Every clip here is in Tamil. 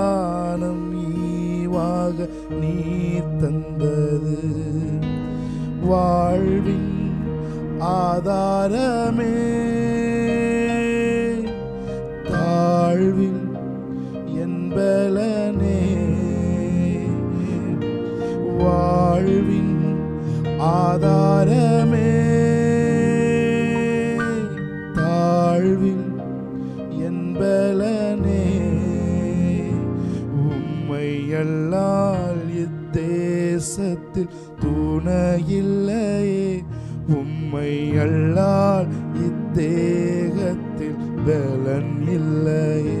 சந்தானம் ஈவாக நீ தந்தது. வாழ்வின் ஆதாரமே, தாழ்வின் என்பலனே, வாழ்வின் ஆதாரமே, தாழ்வின் என்பலனே, உம்மை அல்லால் இத்தேசத்தில் துணையில்லையே, உம்மை அல்லால் இத்தேகத்தில் பலன் இல்லையே,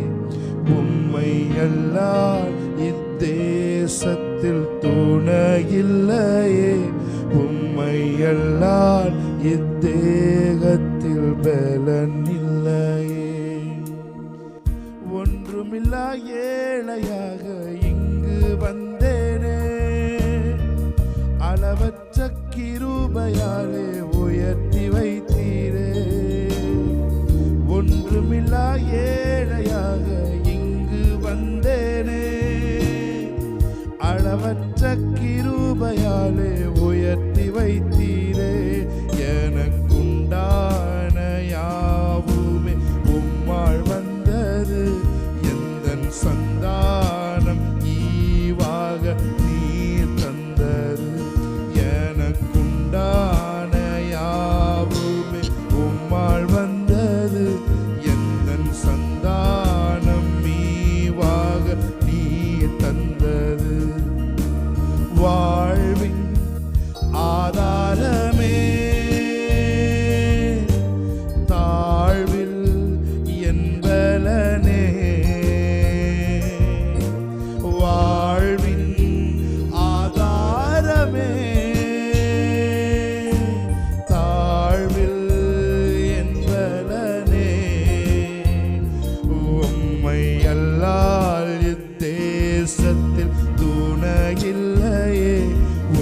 உம்மை அல்லால் இத்தேசத்தில் துணையில்லையே, உம்மை அல்லால் இத்தேகத்தில் பலன் இல்லையே. ஒன்றுமில்லா ஏழையாக இங்கு வந்தேனே, அளவற்ற கிருபையாலே உயர்த்தி வைத்தீரே. ஒன்றுமில்லா ஏழையாக இங்கு வந்தேனே, அளவற்ற கிருபையாலே உயர்த்தி வைத்தீரே. எனக்குண்டான யாவுமே உம்மால் வந்தது, எந்தன் சந்தானம் ஈவாக நீர் தந்தது. எனக்குண்டான யாவுமே உம்மால் வந்தது, எந்தன் சந்தானம் ஈவாக நீர் தந்தது. வாழ்வின் ஆதாரமே, தாழ்வில் என்பலனே, வாழ்வின் ஆதாரமே, தாழ்வில் என்பலனே, உம்மை அல்லால் இத்தேசத்தில் துணையில்லையே,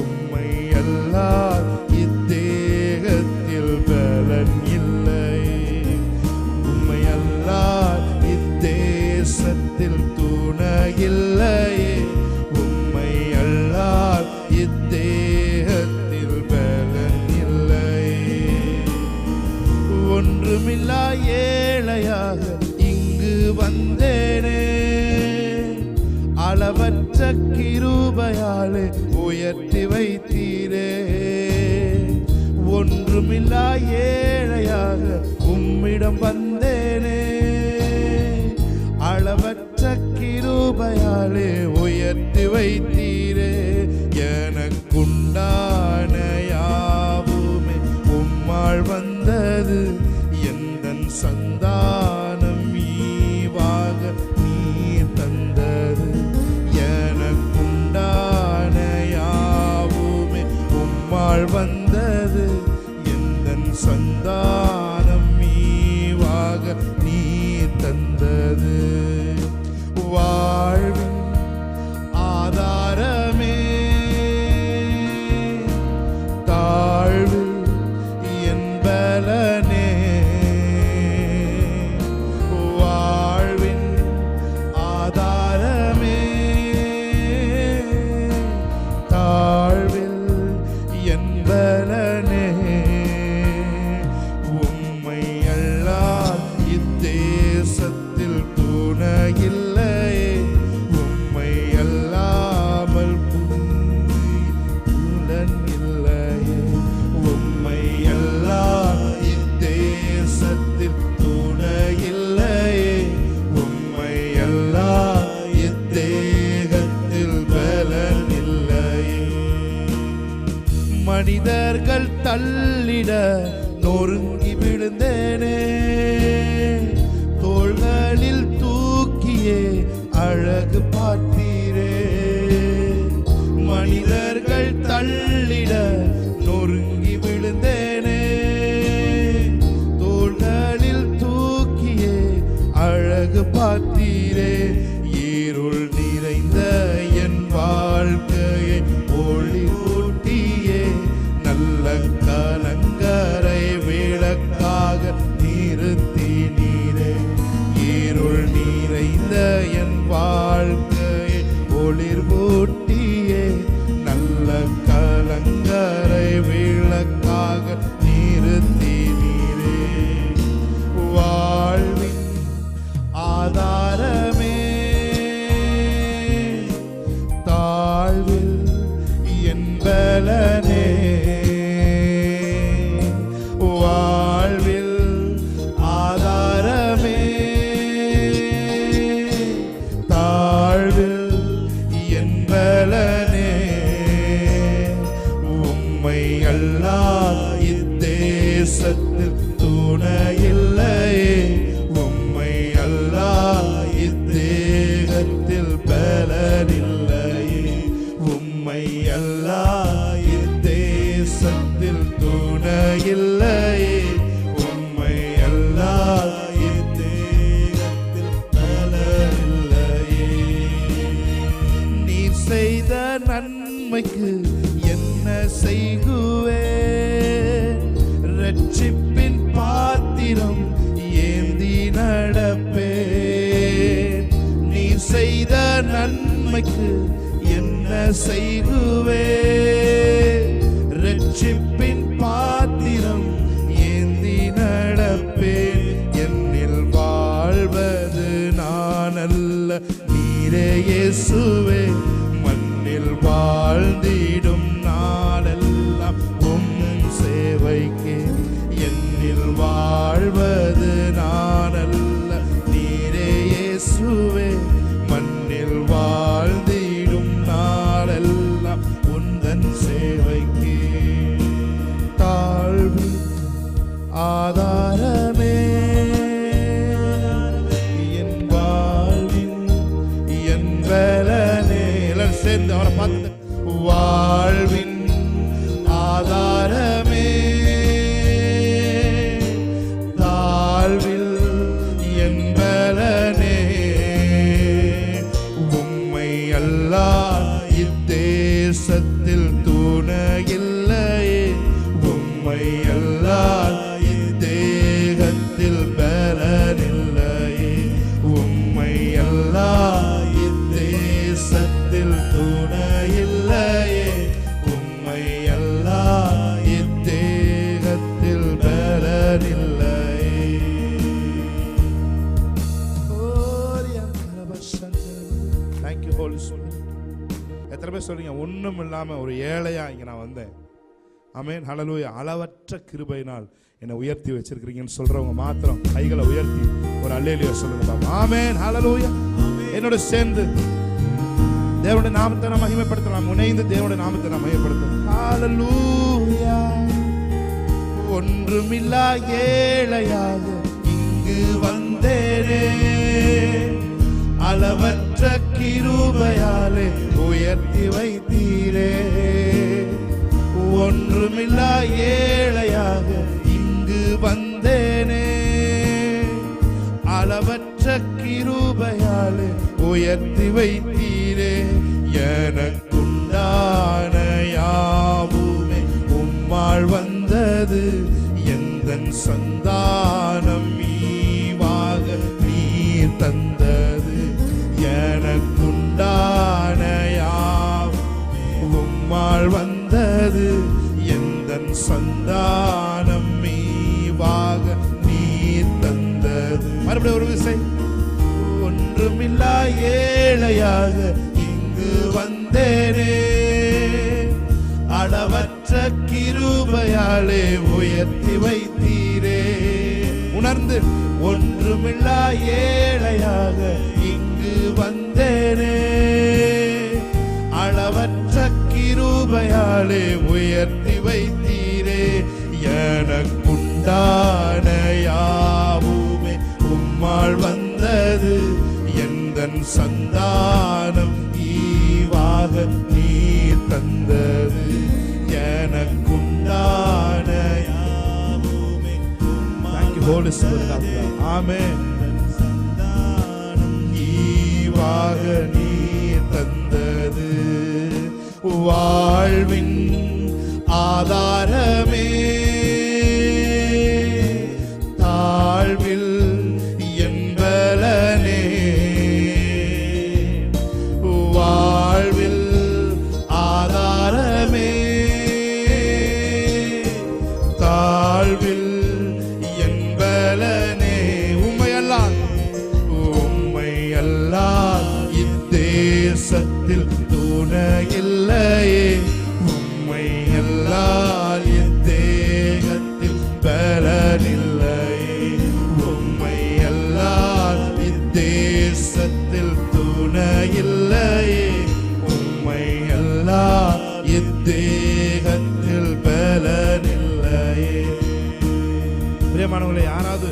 உம்மை அல்லால் இத்தேகத்தில் பலன் இல்லையே, உம்மை அல்லால் இத்தேசத்தில் துணையில்லையே, உம்மை அல்லால் இத்தேகத்தில் பலன் இல்லையே. ஒன்றுமில்லா ஏழையாக இங்கு வந்தேனே, அளவற்ற கிருபையாலே உயர்த்தி வைத்தீரே. ஒன்றுமில்லா ஏழையாக உம்மிடம் வந்தேனே, அளவற்ற கிருபையாலே உயர்த்தி வைத்தீரே. எனக்குண்டான யாவுமே உம்மால் வந்தது, எந்தன் சந்தானம் ஈவாக நீர் தந்தது. எனக்குண்டான யாவுமே உம்மால் வந்தது, எந்தன் சந்தானம் ஈவாக நீர் தந்தது. வாழ்வின் ஆதாரமே, தாழ்வில் என்பலனே, வாழ்வின் ஆதாரமே, தாழ்வில் என்பலனே, உம்மை அல்லால் இத்தேசத்தில் துணையில்லையே, உம்மை அல்லாமல் புலன் இல்லையே, உம்மை அல்லால் இத்தேசத்தில் துணையில்லையே, உம்மை அல்லால் இத்தேகத்தில் பலன் இல்லையே. மனிதர்கள் தள்ளிட நொறுங்கி விழுந்தேனே, தோள்களில் தூக்கியே அழகு பார்த்தீரே. மனிதர்கள் தள்ளிட நொறுங்கி விழுந்தேனே, தோள்களில் தூக்கியே அழகு பார்த்தீரே. இருள் நிறைந்த என் வாழ்க்கையை ஒளி ஊட்டியே, நல்ல கலங்கரை விளக்காக நிறுத்தி நீரே. இருள் நிறைந்த என் வாழ்க்கை ஒளிர் ஊட்டியே நல்ல கலங்கரை விளக்காக நிறுத்தினீரே. வாழ்வின் ஆதாரமே தாழ்வில் என் பலனே, வாழ்வில் ஆதாரமே தாழ்வில் என் பலனே. உம்மை அல்லால் இத்தேசத்தில் துணையில்லையே, உம்மை அல்லால் இத்தேகத்தில் பலனில்லையே, உம்மை அல்லால் இத்தேசத்தில் துணையில்லையே, உம்மை அல்லால் இத்தேகத்தில் பலனில்லையே. நீர் செய்த நன்மைக்கு என்ன செய்குவேன், ரட்சிப்பின் பாத்திரம் ஏந்தி நடப்பேன். நீ செய்த நன்மைக்கு என்ன செய்குவேன், ரட்சிப்பின் பாத்திரம் ஏந்தி நடப்பேன். என்னில் வாழ்வது நான் அல்ல, நீரே இயேசுவே. மண்ணில் வாழ்ந்திடும் நாளெல்லாம் உம் சேவைக்கே. என்னில் வாழ்வது நான் அல்ல, நீரே இயேசுவே. மண்ணில் வாழ்ந்திடும் நாளெல்லாம் உந்தன் சேவைக்கே. தாழ்வு ஆதாரமே என் வாழ்வின் என் பலனே. எல்லாரும் சேர்ந்து அவரை பார்த்து வாழ்வின் ஆதாரமே தாழ்வில் என் பலனே. உம்மை அல்லால் இத்தேசத்தில் துணையில்லையே, உம்மை அல்லால் இத்தேகத்தில் பலனில்லையே, உம்மை அல்லால் இத்தேசத்தில் துணையில்லையே, உம்மை அல்லால் இத்தேகத்தில் பலனில்லையே. Thank you, Holy Spirit. எத்தனை பேர் சொல்றீங்க ஒண்ணும் இல்லாம ஒரு ஏழையா இங்க நான் வந்தேன். ஆமென், ஹல்லேலூயா. அளவற்ற கிருபையினால் என்னை உயர்த்தி வச்சிருக்கீங்கன்னு சொல்றவங்க மாத்திரம் கைகளை உயர்த்தி ஒரு அல்லேலூயா சொல்லுங்க பாப்போம். ஆமென், ஹல்லேலூயா. என்னோட சேர்ந்து தேவனுடைய நாமத்தை நாம் மகிமைப்படுத்தலாம். இணைந்து தேவனுடைய நாமத்தை நாம் மகிமைப்படுத்தலாம். ஹல்லேலூயா. ஒன்றுமில்லா ஏழையாக இங்கு வந்தேனே, அளவற்ற கிருபையாலே உயர்த்தி வைத்தீரே. ஒன்றுமில்லா ஏழையாக இங்கு வந்தேனே, அளவற்ற கிருபையாலே உயர்த்தி வைத்தீரே. எனக்குண்டான யாவுமே உம்மால் வந்தது, எந்தன் சந்தானம் ஈவாக நீர் தந்தது. எனக்குண்டான யாவுமே உம்மால் வந்தது, எந்தன் சந்தானம் ஈவாக நீர் தந்தது. மறுபடியும் ஒரு விசை. ஒன்றுமில்லா ஏழையாக இங்கு வந்தேனே, அளவற்ற கிருபையாலே உயர்த்தி வைத்தீரே. உணர்ந்து ஒன்றுமில்லா ஏழையாக இங்கு வந்தேனே, அளவற்ற கிருபையாலே உயர்த்தி வைத்தீரே. எனக்குண்டான யாவுமே உம்மால் வந்தது, எந்தன் சந்தானம் ஈவாக நீர் தந்தது. எனக்குண்டான யாவுமே Thank you, Holy Spirit of God. Amen. Santhanam ஈவாக நீர் தந்தது. வாழ்வின் ஆதாரமே தாழ்வில் என் பலனே. தேசத்தில் துணையில்லையே, உம்மை எல்லால் இத்தேகத்தில் பலனில்லையே, உம்மை எல்லால் இத்தேசத்தில் துணையில்லையே, உம்மை எல்லால் இத்தேகத்தில் பலனில்லையே. பிரியமானவர்களே, யாராவது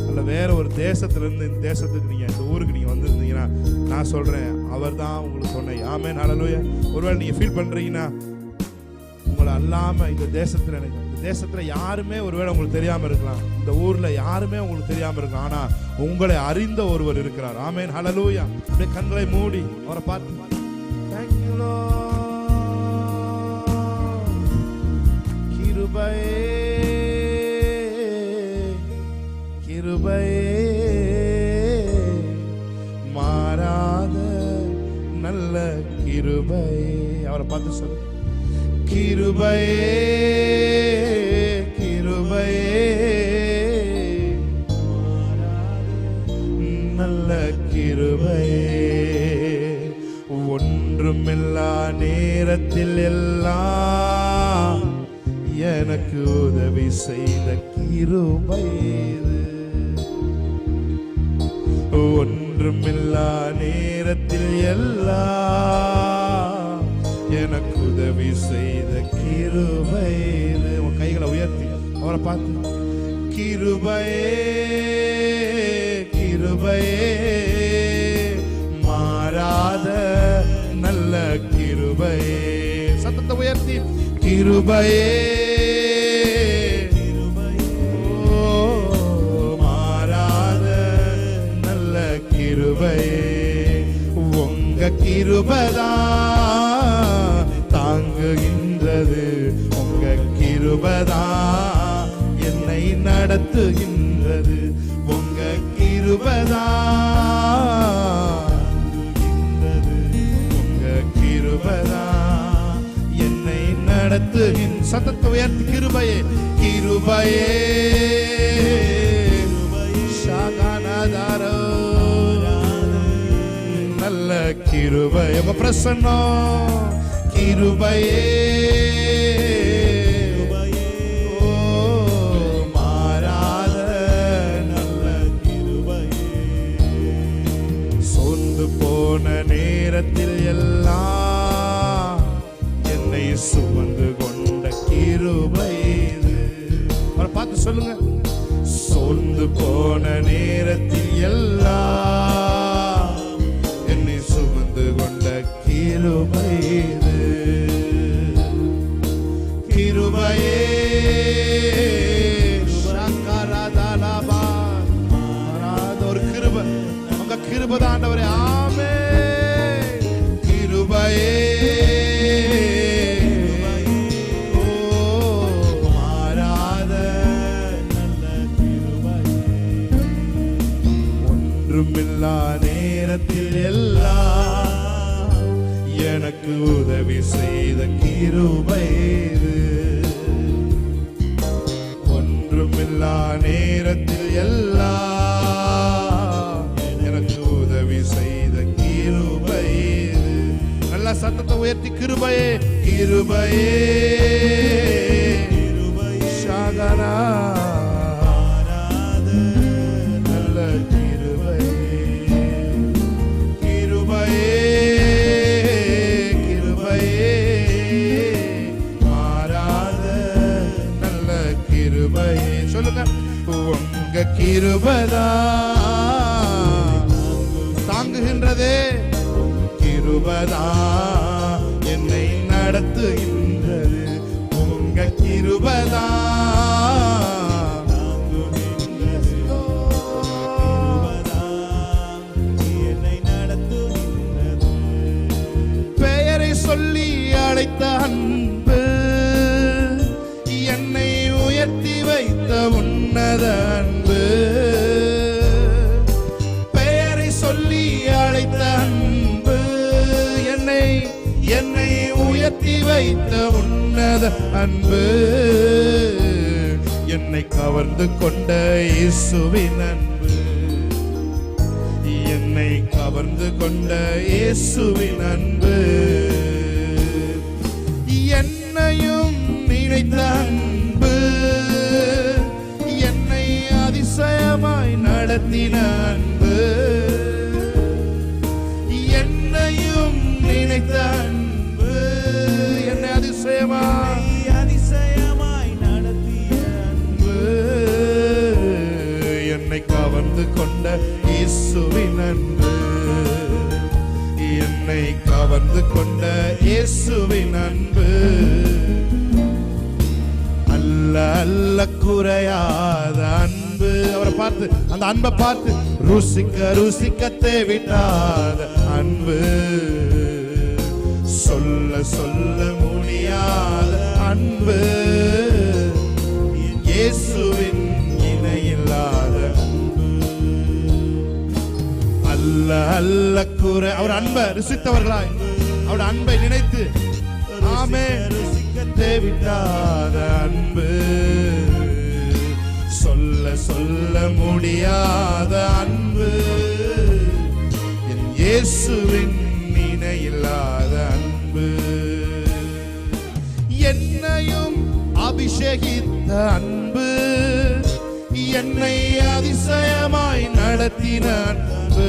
அல்ல வேற ஒரு தேசத்திலிருந்து இந்த தேசத்துக்கு நீங்க இந்த ஊருக்கு நீங்க வந்திருந்தீங்கன்னா நான் சொல்றேன், அவர் தான் உங்களுக்கு சொன்னேன். ஆமென், ஹல்லேலூயா. ஒருவேளை நீங்க ஃபீல் பண்றீங்கன்னா உங்களை அல்லாம இந்த தேசத்துல யாருமே ஒருவேளை உங்களுக்கு தெரியாம இருக்கலாம், இந்த ஊர்ல யாருமே உங்களுக்கு தெரியாம இருக்கலாம், ஆனா உங்களை அறிந்த ஒருவர் இருக்கிறார். ஆமென், ஹல்லேலூயா. அப்படியே கண்களை மூடி அவரை பார்த்து Thank you Lord. கிருபையே கிருபையே மாறாத நல்ல கிருபையே. அவரை பார்த்து சொல்லு, கிருபையே கிருபையே நல்ல கிருபையே, ஒன்றுமில்லா நேரத்தில் எல்லாம் எனக்கு உதவி செய்த கிருபை, ஒன்றுமில்லா நேரத்தில் எல்லாம் எனக்கு உதவி செய்த கிருபை. உன் கைகளை உயர்த்தி அவரை பார்த்து, கிருபையே கிருபையே மாறாத நல்ல கிருபையே. சத்தத்தை உயர்த்தி, கிருபையே உங்க கிருபைதான் தாங்குகின்றது, உங்க கிருபைதான் என்னை நடத்துகின்றது, உங்க கிருபைதான் உங்க கிருபைதான் என்னை நடத்துகின்ற. சத்தத்தை உயர்த்தி, கிருபையே கிருபையே சாகானாதாரோ நல்ல கிருபை. உங்க பிரசன்னம் கிருபையே மாறாத நல்ல கிருபையே, சோர்ந்து போன நேரத்தில் எல்லாம் என்னை சுமந்து கொண்ட கிருபை. அவரை பார்த்து சொல்லுங்க, சோர்ந்து போன நேரத்தில் எல்லாம் என்னை சுமந்து கொண்ட கிருபை. கிருபையே ஒரு கிருபை, உங்க கிருபை தான் ஆண்டவரே. ஆமென். கிருபையே ஒன்றுமில்லா நேரத்தில் எல்லாம் எனக்கு உதவி செய்த கிருபை. ஒன்றுமில்லா நேரத்தில் எல்லாம் எனக்கு உதவி செய்த கிருபை. நல்ல சத்தத்தை உயர்த்தி, கிருபையே கிருபையே சாகரா சொல்லுங்க, உங்க கிருபைதான் தாங்குகின்றதே, கிருபைதான் என்னை நடத்துகின்றது, உங்க கிருபைதான் என்னை நடத்துகின்றது. பெயரை சொல்லி அழைத்த அன்பு என்னை உயர்த்தி வைத்த உன்னத அன்பு, பெயரை சொல்லி அழைத்த அன்பு என்னை உயர்த்தி வைத்த உன்னத அன்பு, என்னை கவர்ந்து கொண்ட இயேசுவின் அன்பு, என்னை கவர்ந்து கவர்ந்து கொண்ட இயேசுவின் அன்பு, என்னையும் நினைத்த அன்பு, என்னை அதிசயமாய் நடத்தின அன்பு, என்னையும் நினைத்த அன்பு, என்னை அதிசயமாய் நடத்திய அன்பு, என்னை கவர்ந்து கொண்ட இயேசுவின் அன்பு, என்னை கவர்ந்து கொண்ட இயேசுவின் அன்பு, அல்ல அல்ல குறையாத அன்பு. அவரை பார்த்து, அந்த அன்பை பார்த்து, ருசிக்க ருசிக்க தேவிட்டாத அன்பு, சொல்ல சொல்ல முடியாத அன்பு, இயேசுவின் இணையில்லாத அன்பு, அல்ல அல்ல குறை. அவர் அன்பை ருசித்தவர்களாய், அவர் அன்பை நினைத்து ஆமென் தேவிட்டாத அன்பு, சொல்ல சொல்ல முடியாத அன்பு, என் இயேசுவின் இணையில்லாத அன்பு, என்னையும் அபிஷேகித்த அன்பு, என்னை அதிசயமாய் நடத்தின அன்பு,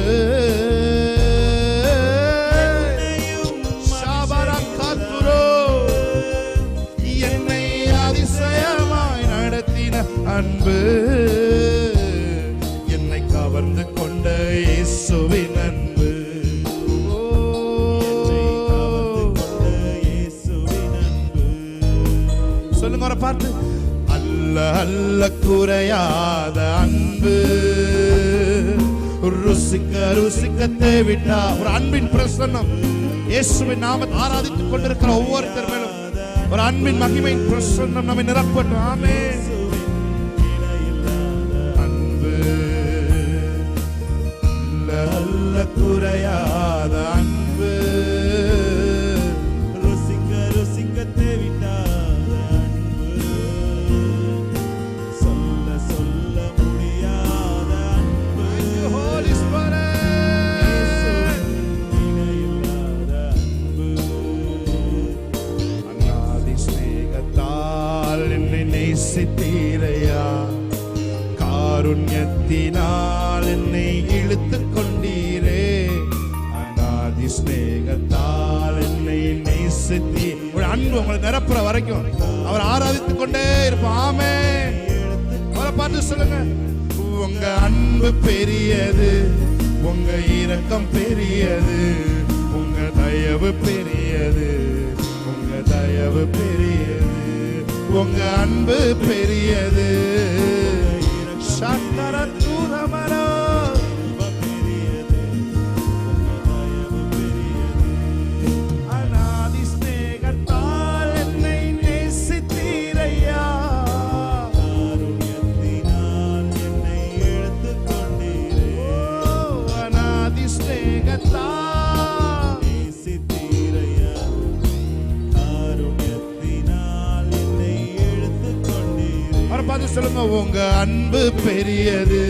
அன்பு, என்னை கவர்ந்து கொண்ட இயேசுவின் அன்பு, சொல்லுங்க அவரை பார்த்து, அல்ல அல்ல குறையாத அன்பு, ருசிக்க ருசிக்க தேவிட்டா ஒரு அன்பின் பிரசன்னம். இயேசுவின் நாமத்தை ஆராதித்துக் கொண்டிருக்கிற ஒவ்வொருத்தர் மேலும் ஒரு அன்பின் மகிமையின் பிரசன்னம் நம்மை நிரப்பட்டும். ஆமென். குறையாத அன்பு, ருசிக்க ருசிக்க தேவிட்டாத அன்பு, சொல்ல சொல்ல முடியாத அன்பு, ஹோலி ஸ்பிரிட் இணையில்லாத அன்பு, அநாதி ஸ்நேகத்தால் என்னை நேசித்தீரையா, காருண்யத்தினால் என்னை இழுத்துக் கொண்டீரே, அநாதி ஸ்நேகத்தால் என்னை நேசித்தி. ஒரு அன்பு உங்களை நிரப்புற வரைக்கும் அவர் ஆராதித்துக் கொண்டே இருப்போம். ஆமென். அவரை பார்த்து சொல்லுங்க, உங்க அன்பு பெரியது, உங்க இரக்கம் பெரியது, உங்க தயவு பெரியது, உங்க தயவு பெரியது, உங்க அன்பு பெரியது, அநாதி ஸ்நேகத்தால் என்னை நேசித்தீரையா, காருண்யத்தினால் என்னை இழுத்துக் கொண்டீரே, அநாதி ஸ்நேகத்தால் நேசித்தீரையா, காருண்யத்தினால் என்னை இழுத்துக் கொண்டீரே. அவரை பார்த்து சொல்லுங்க, உங்க அன்பு பெரியது,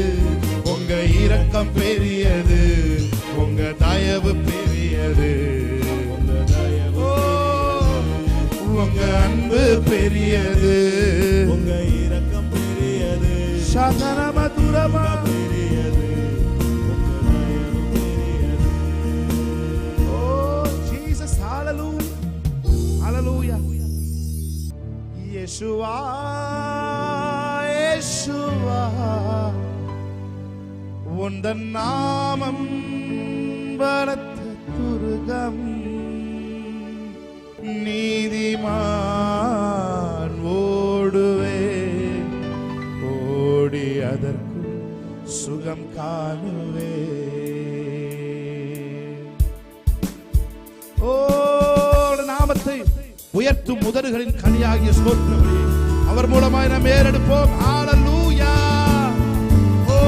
உங்க இரக்கம் பெரியது, உங்க தயவு பெரியது, உங்க அன்பு பெரியது, உங்க இரக்கம் பெரியது, சதரமதுரமா பெரியது, உங்க தயவு பெரியது. ஓ ஜீசஸ், ஹalleluya ஹalleluya. இயேசுவா இயேசுவா, உந்தன் நாமம் பலத்த துருகம், நீதிமான் ஓடுவே ஓடி அதற்குள் சுகம் காணுவே. ஓ நாமத்தை உயர்த்தும் முதல்களின் கனியாகிய ஸ்தோத்திரமே, அவர் மூலமாய் நாம் ஏறெடுப்போம். ஹalleluya. ஓ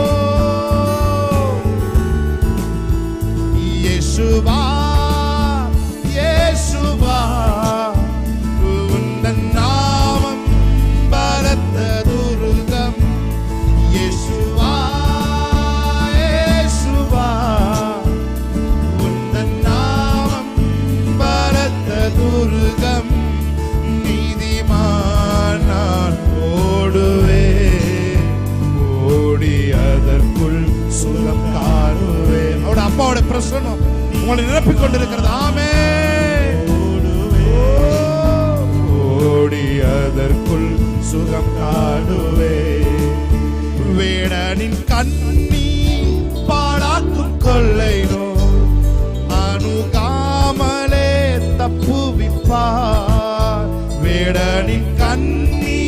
இயேசுவா இயேசுவா, உந்தன் நாமம் பலத்த துருகம், இயேசுவா இயேசுவா, உங்களை நிரப்பிக் கொண்டிருக்கிறது. ஆமென். ஓடி அதற்குள் சுகம் காணுவே. வேடனின் கண்ணி பாழாக்கும் கொள்ளை நோய் அணுகாமலே தப்புவிப்பார். வேடனின் கண்ணி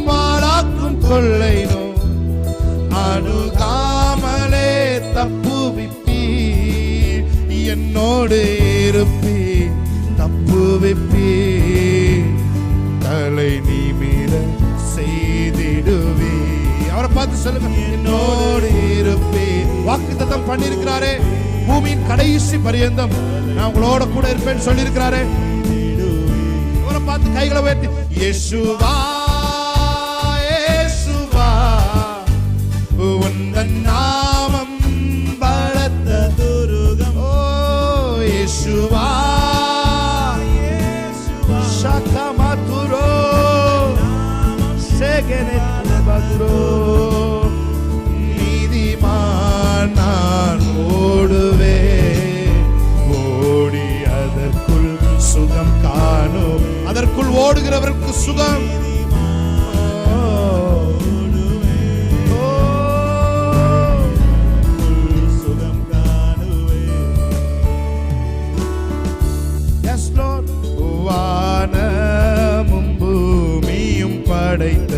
பாழாக்கும் கொள்ளை நோய் அணுகாமலே தப்புவிப்பீர். என்னோடு இருப்பீர், தப்புவிப்பீர், தலை நிமிர செய்திடுவே. அவரை பார்த்து சொல்லுங்க, என்னோடு இருப்பேன். வாக்குத்தத்தம் பண்ணியிருக்கிறாரே, பூமியின் கடைசி பரியந்தம் நான் உங்களோட கூட இருப்பேன்னு சொல்லியிருக்கிறாரே. அவரை பார்த்து கைகளை உயர்த்தி, இயேசுவா இயேசுவா உந்தன் நாமம் பலத்த துருகம். ஓ இயேசுவா இயேசுவா ஷகமதுரோ செகனெத்மதுரோ. நீதிமான் நான் ஓடுவே, ஓடி அதற்குள் சுகம் காணும். அதற்குள் ஓடுகிறவருக்கு சுகம். வானமும் பூமியும் படைத்த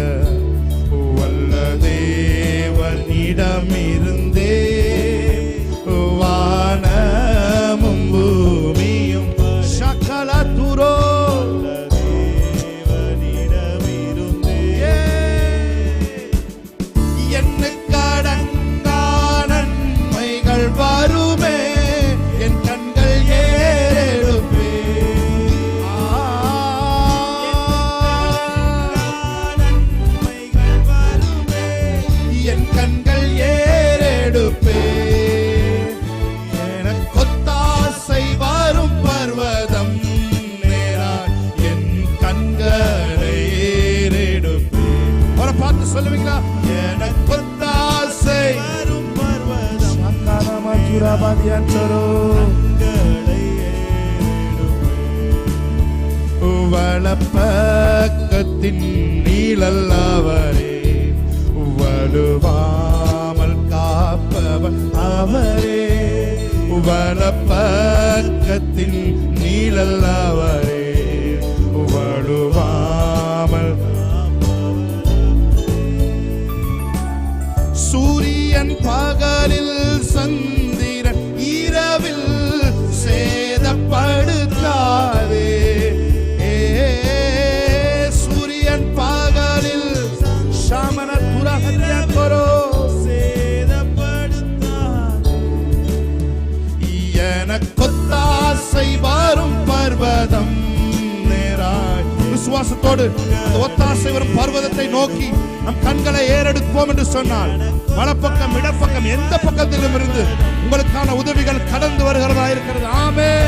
வல்ல தேவனிடமிருந்தே, வானமும் பூமியும் சகல துரோ தேவனிடமிருந்தே. என்னுக்கு அடங்கா நன்மைகள் வருமே, என் கண்கள் ஏறெடுப்பே. என் கண்கள் ஏறெடுப்பே. எனக்கொத்தாசை வரும் பர்வதம் நேராய் என் கண்களை ஏறெடுப்பே. அவரை பார்த்து சொல்லுவீங்களா? எனக்கொத்தாசை வரும் பர்வதம் வலப்பக்கத்தின் நீழல் அவரே, வலுவாமல் காப்பவர் அவரே. வலப்பக்கத்தின் நீழல் அவரே, வலுவாமல். சூரியன் பகலில் சந்திரன் இரவில் சேதப்படுத்தாதே. சூரியன் பகலில் சாமன துரகத்தியோ சேதப்படுத்தாதே. எனக்கொத்தாசை வரும் பர்வதம் நேராய். விசுவாசத்தோடு அந்த ஒத்தாசை வரும் பர்வதத்தை நோக்கி நம் கண்களை ஏறெடுப்போம் என்று சொன்னால், வலப்பக்கம் இடப்பக்கம் எந்த பக்கத்திலும் இருந்து உங்களுக்கான உதவிகள் கடந்து வருகிறதா இருக்கிறது. ஆமென்.